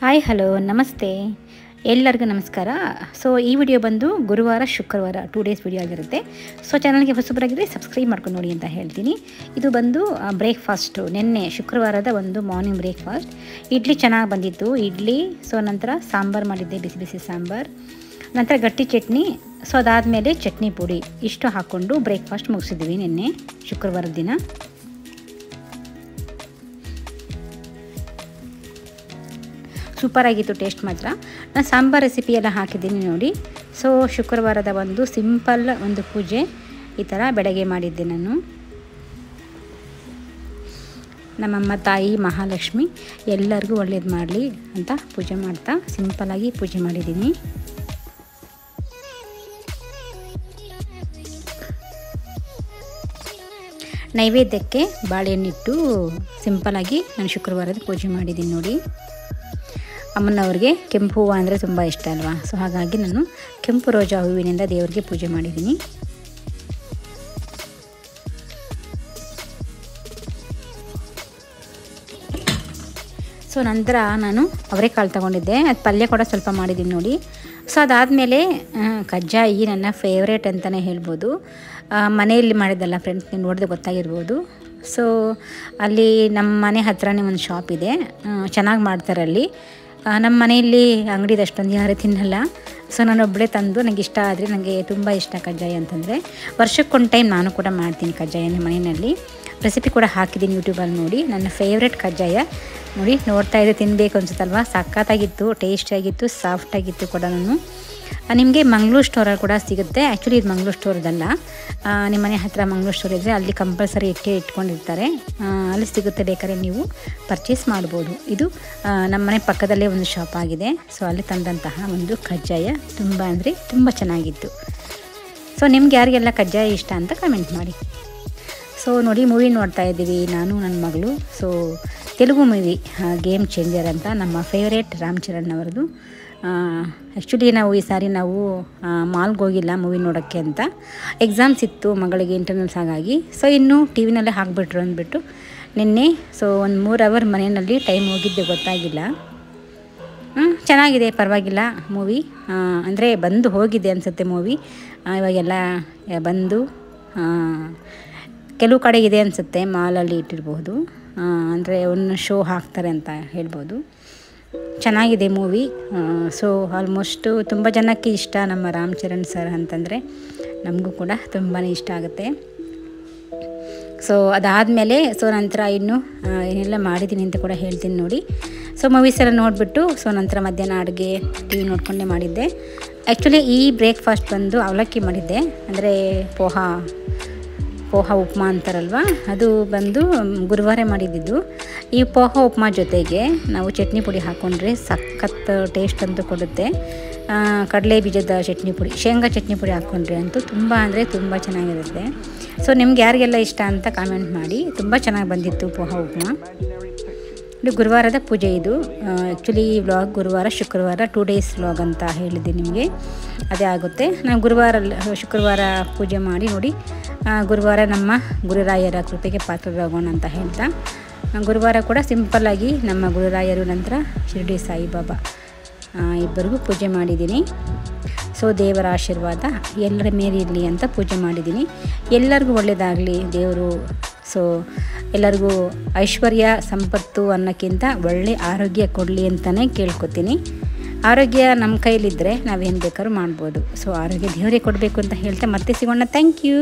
Hi hello ನಮಸ್ತೆ ಎಲ್ಲರಿಗೂ ನಮಸ್ಕಾರ. ಸೊ ಈ ವಿಡಿಯೋ ಬಂದು ಗುರುವಾರ ಶುಕ್ರವಾರ 2 ಡೇಸ್ ವಿಡಿಯೋ ಆಗಿರುತ್ತೆ. ಸೊ ಚಾನಲ್ಗೆ ಹೊಸಬರಾಗಿದ್ದರೆ ಸಬ್ಸ್ಕ್ರೈಬ್ ಮಾಡ್ಕೊಂಡು ನೋಡಿ ಅಂತ ಹೇಳ್ತೀನಿ. ಇದು ಬಂದು ಬ್ರೇಕ್ಫಾಸ್ಟು, ನಿನ್ನೆ ಶುಕ್ರವಾರದ ಒಂದು ಮಾರ್ನಿಂಗ್ ಬ್ರೇಕ್ಫಾಸ್ಟ್. ಇಡ್ಲಿ ಚೆನ್ನಾಗಿ ಬಂದಿತ್ತು, ಇಡ್ಲಿ. ಸೊ ನಂತರ ಸಾಂಬಾರು ಮಾಡಿದ್ದೆ, ಬಿಸಿ ಬಿಸಿ ಸಾಂಬಾರು, ನಂತರ ಗಟ್ಟಿ ಚಟ್ನಿ. ಸೊ ಅದಾದಮೇಲೆ ಚಟ್ನಿ ಪುಡಿ, ಇಷ್ಟು ಹಾಕ್ಕೊಂಡು ಬ್ರೇಕ್ಫಾಸ್ಟ್ ಮುಗಿಸಿದ್ವಿ ನಿನ್ನೆ ಶುಕ್ರವಾರದ ದಿನ. ಸೂಪರಾಗಿತ್ತು ಟೇಸ್ಟ್ ಮಾತ್ರ. ನಾನು ಸಾಂಬಾರು ರೆಸಿಪಿ ಎಲ್ಲ ಹಾಕಿದ್ದೀನಿ ನೋಡಿ. ಸೊ ಶುಕ್ರವಾರದ ಒಂದು ಸಿಂಪಲ್ ಒಂದು ಪೂಜೆ ಈ ಥರ ಬೆಳಗ್ಗೆ ಮಾಡಿದ್ದೆ ನಾನು. ನಮ್ಮಮ್ಮ ತಾಯಿ ಮಹಾಲಕ್ಷ್ಮಿ ಎಲ್ಲರಿಗೂ ಒಳ್ಳೇದು ಮಾಡಲಿ ಅಂತ ಪೂಜೆ ಮಾಡ್ತಾ ಸಿಂಪಲ್ಲಾಗಿ ಪೂಜೆ ಮಾಡಿದ್ದೀನಿ. ನೈವೇದ್ಯಕ್ಕೆ ಬಾಳೆಹಣ್ಣಿಟ್ಟು ಸಿಂಪಲ್ಲಾಗಿ ನಾನು ಶುಕ್ರವಾರದ ಪೂಜೆ ಮಾಡಿದ್ದೀನಿ ನೋಡಿ. ಅಮ್ಮನವ್ರಿಗೆ ಕೆಂಪು ಹೂವು ಅಂದರೆ ತುಂಬ ಇಷ್ಟ ಅಲ್ವಾ. ಸೊ ಹಾಗಾಗಿ ನಾನು ಕೆಂಪು ರೋಜಾ ಹೂವಿನಿಂದ ದೇವರಿಗೆ ಪೂಜೆ ಮಾಡಿದ್ದೀನಿ. ಸೊ ನಂತರ ನಾನು ಅವರೆಕಾಳು ತೊಗೊಂಡಿದ್ದೆ, ಅದು ಪಲ್ಯ ಕೂಡ ಸ್ವಲ್ಪ ಮಾಡಿದ್ದೀನಿ ನೋಡಿ. ಸೊ ಅದಾದಮೇಲೆ ಕಜ್ಜಾಯಿ ನನ್ನ ಫೇವ್ರೇಟ್ ಅಂತಲೇ ಹೇಳ್ಬೋದು. ಮನೆಯಲ್ಲಿ ಮಾಡಿದ್ದಲ್ಲ ಫ್ರೆಂಡ್ಸ್, ನೀವು ನೋಡಿದ್ರೆ ಗೊತ್ತಾಗಿರ್ಬೋದು. ಸೊ ಅಲ್ಲಿ ನಮ್ಮ ಮನೆ ಹತ್ರನೇ ಒಂದು ಶಾಪ್ ಇದೆ, ಚೆನ್ನಾಗಿ ಮಾಡ್ತಾರೆ ಅಲ್ಲಿ. ನಮ್ಮ ಮನೆಯಲ್ಲಿ ಅಂಗಡಿದು ಅಷ್ಟೊಂದು ಯಾರು ತಿನ್ನಲ್ಲ. ಸೊ ನಾನು ಒಬ್ಬಳೇ ತಂದು ನನಗೆ ಇಷ್ಟ ಆದರೆ, ನನಗೆ ತುಂಬ ಇಷ್ಟ ಕಜ್ಜಾಯ ಅಂತಂದರೆ. ವರ್ಷಕ್ಕೊಂದು ಟೈಮ್ ನಾನು ಕೂಡ ಮಾಡ್ತೀನಿ ಕಜ್ಜಾಯನ ಮನೆಯಲ್ಲಿ. ರೆಸಿಪಿ ಕೂಡ ಹಾಕಿದ್ದೀನಿ ಯೂಟ್ಯೂಬಲ್ಲಿ ನೋಡಿ. ನನ್ನ ಫೇವ್ರೆಟ್ ಕಜ್ಜಾಯ ನೋಡಿ, ನೋಡ್ತಾ ಇದ್ದರೆ ತಿನ್ನಬೇಕು ಅನ್ಸುತ್ತಲ್ವ. ಸಖತ್ತಾಗಿತ್ತು, ಟೇಸ್ಟಿಯಾಗಿತ್ತು, ಸಾಫ್ಟಾಗಿತ್ತು ಕೂಡ. ನಾನು ನಿಮಗೆ ಮಂಗಳೂರು ಸ್ಟೋರಲ್ಲಿ ಕೂಡ ಸಿಗುತ್ತೆ. ಆ್ಯಕ್ಚುಲಿ ಇದು ಮಂಗಳೂರು ಸ್ಟೋರ್ದಲ್ಲ, ನಿಮ್ಮ ಮನೆ ಹತ್ತಿರ ಮಂಗಳೂರು ಸ್ಟೋರ್ ಇದ್ದರೆ ಅಲ್ಲಿ ಕಂಪಲ್ಸರಿ ಇಟ್ಕೊಂಡಿರ್ತಾರೆ, ಅಲ್ಲಿ ಸಿಗುತ್ತೆ, ಬೇಕಾದ್ರೆ ನೀವು ಪರ್ಚೇಸ್ ಮಾಡ್ಬೋದು. ಇದು ನಮ್ಮ ಮನೆ ಪಕ್ಕದಲ್ಲೇ ಒಂದು ಶಾಪ್ ಆಗಿದೆ. ಸೊ ಅಲ್ಲಿ ತಂದಂತಹ ಒಂದು ಕಜ್ಜಾಯ ತುಂಬ ಅಂದರೆ ತುಂಬ ಚೆನ್ನಾಗಿತ್ತು. ಸೊ ನಿಮ್ಗೆ ಯಾರಿಗೆಲ್ಲ ಕಜ್ಜಾಯ ಇಷ್ಟ ಅಂತ ಕಮೆಂಟ್ ಮಾಡಿ. ಸೊ ನೋಡಿ, ಮೂವಿ ನೋಡ್ತಾ ಇದ್ದೀವಿ ನಾನು ನನ್ನ ಮಗಳು. So Telugu movie game changer ಅಂತ, ನಮ್ಮ ಫೇವ್ರೇಟ್ ರಾಮ್ ಚರಣ್ ಅವರದು. ಆ್ಯಕ್ಚುಲಿ ನಾವು ಈ ಸಾರಿ ನಾವು ಮಾಲ್ಗೆ ಹೋಗಿಲ್ಲ ಮೂವಿ ನೋಡೋಕ್ಕೆ ಅಂತ. ಎಕ್ಸಾಮ್ಸ್ ಇತ್ತು ಮಗಳಿಗೆ, ಇಂಟರ್ನಲ್ಸ್ ಹಾಗಾಗಿ. ಸೊ ಇನ್ನೂ ಟಿ ವಿನಲ್ಲೇ ಹಾಕ್ಬಿಟ್ರು ಅಂದ್ಬಿಟ್ಟು ನಿನ್ನೆ ಸೊ ಒಂದು 3 ಅವರ್ ಮನೆಯಲ್ಲಿ ಟೈಮ್ ಹೋಗಿದ್ದೆ, ಗೊತ್ತಾಗಿಲ್ಲ. ಚೆನ್ನಾಗಿದೆ, ಪರವಾಗಿಲ್ಲ ಮೂವಿ. ಅಂದರೆ ಬಂದು ಹೋಗಿದೆ ಅನಿಸುತ್ತೆ ಮೂವಿ. ಇವಾಗೆಲ್ಲ ಬಂದು ಕೆಲವು ಕಡೆ ಇದೆ ಅನಿಸುತ್ತೆ, ಮಾಲಲ್ಲಿ ಇಟ್ಟಿರ್ಬೋದು. ಅಂದರೆ ಒಂದು ಶೋ ಹಾಕ್ತಾರೆ ಅಂತ ಹೇಳ್ಬೋದು. ಚೆನ್ನಾಗಿದೆ ಮೂವಿ. ಸೊ ಆಲ್ಮೋಸ್ಟು ತುಂಬ ಜನಕ್ಕೆ ಇಷ್ಟ ನಮ್ಮ ರಾಮ್ ಚರಣ್ ಸರ್ ಅಂತಂದರೆ. ನಮಗೂ ಕೂಡ ತುಂಬಾ ಇಷ್ಟ ಆಗುತ್ತೆ. ಸೊ ಅದಾದಮೇಲೆ ಸೊ ನಂತರ ಇನ್ನೂ ಏನೆಲ್ಲ ಮಾಡಿದ್ದೀನಿ ಅಂತ ಕೂಡ ಹೇಳ್ತೀನಿ ನೋಡಿ. ಸೊ ಮೂವೀಸ್ ಎಲ್ಲ ನೋಡಿಬಿಟ್ಟು ಸೊ ನಂತರ ಮಧ್ಯಾಹ್ನ ಅಡುಗೆ ಟಿ ವಿ ನೋಡಿಕೊಂಡೇ ಮಾಡಿದ್ದೆ. ಆ್ಯಕ್ಚುಲಿ ಈ ಬ್ರೇಕ್ಫಾಸ್ಟ್ ಬಂದು ಅವಲಕ್ಕಿ ಮಾಡಿದ್ದೆ, ಅಂದರೆ ಪೋಹ ಉಪ್ಮಾ ಅಂತಾರಲ್ವ, ಅದು ಬಂದು ಗುರುವಾರ ಮಾಡಿದ್ದು. ಈ ಪೋಹ ಉಪ್ಮಾ ಜೊತೆಗೆ ನಾವು ಚಟ್ನಿ ಪುಡಿ ಹಾಕ್ಕೊಂಡ್ರೆ ಸಖತ್ ಟೇಸ್ಟ್ ಅಂತೂ ಕೊಡುತ್ತೆ. ಕಡಲೆ ಬೀಜದ ಚಟ್ನಿ ಪುಡಿ, ಶೇಂಗಾ ಚಟ್ನಿ ಪುಡಿ ಹಾಕ್ಕೊಂಡ್ರೆ ಅಂತೂ ತುಂಬ ಅಂದರೆ ತುಂಬ ಚೆನ್ನಾಗಿರುತ್ತೆ. ಸೊ ನಿಮ್ಗೆ ಯಾರಿಗೆಲ್ಲ ಇಷ್ಟ ಅಂತ ಕಾಮೆಂಟ್ ಮಾಡಿ. ತುಂಬ ಚೆನ್ನಾಗಿ ಬಂದಿತ್ತು ಪೋಹ ಉಪ್ಮಾ. ಇದು ಗುರುವಾರದ ಪೂಜೆ. ಇದು ಆ್ಯಕ್ಚುಲಿ ಈ ವ್ಲಾಗ್ ಗುರುವಾರ ಶುಕ್ರವಾರ 2 ಡೇಸ್ ವ್ಲಾಗ್ ಅಂತ ಹೇಳಿದ್ದೆ ನಿಮಗೆ, ಅದೇ ಆಗುತ್ತೆ. ನಾನು ಶುಕ್ರವಾರ ಪೂಜೆ ಮಾಡಿ ನೋಡಿ. ಗುರುವಾರ ನಮ್ಮ ಗುರುರಾಯರ ಕೃಪೆಗೆ ಪಾತ್ರರಾಗೋಣ ಅಂತ ಹೇಳ್ತಾ, ಗುರುವಾರ ಕೂಡ ಸಿಂಪಲ್ಲಾಗಿ ನಮ್ಮ ಗುರುರಾಯರು ನಂತರ ಶಿರಡಿ ಸಾಯಿಬಾಬಾ ಇಬ್ಬರಿಗೂ ಪೂಜೆ ಮಾಡಿದ್ದೀನಿ. ಸೊ ದೇವರ ಆಶೀರ್ವಾದ ಎಲ್ಲರ ಮೇಲೆ ಇರಲಿ ಅಂತ ಪೂಜೆ ಮಾಡಿದ್ದೀನಿ. ಎಲ್ಲರಿಗೂ ಒಳ್ಳೆಯದಾಗಲಿ ದೇವರು. ಸೊ ಎಲ್ಲರಿಗೂ ಐಶ್ವರ್ಯ ಸಂಪತ್ತು ಅನ್ನೋಕ್ಕಿಂತ ಒಳ್ಳೆ ಆರೋಗ್ಯ ಕೊಡಲಿ ಅಂತಲೇ ಕೇಳ್ಕೊತೀನಿ. ಆರೋಗ್ಯ ನಮ್ಮ ಕೈಲಿದ್ದರೆ ನಾವೇನು ಬೇಕಾದ್ರೂ ಮಾಡ್ಬೋದು. ಸೊ ಆರೋಗ್ಯ ದೇವರೇ ಕೊಡಬೇಕು ಅಂತ ಹೇಳ್ತಾ ಮತ್ತೆ ಸಿಗೋಣ. Thank you.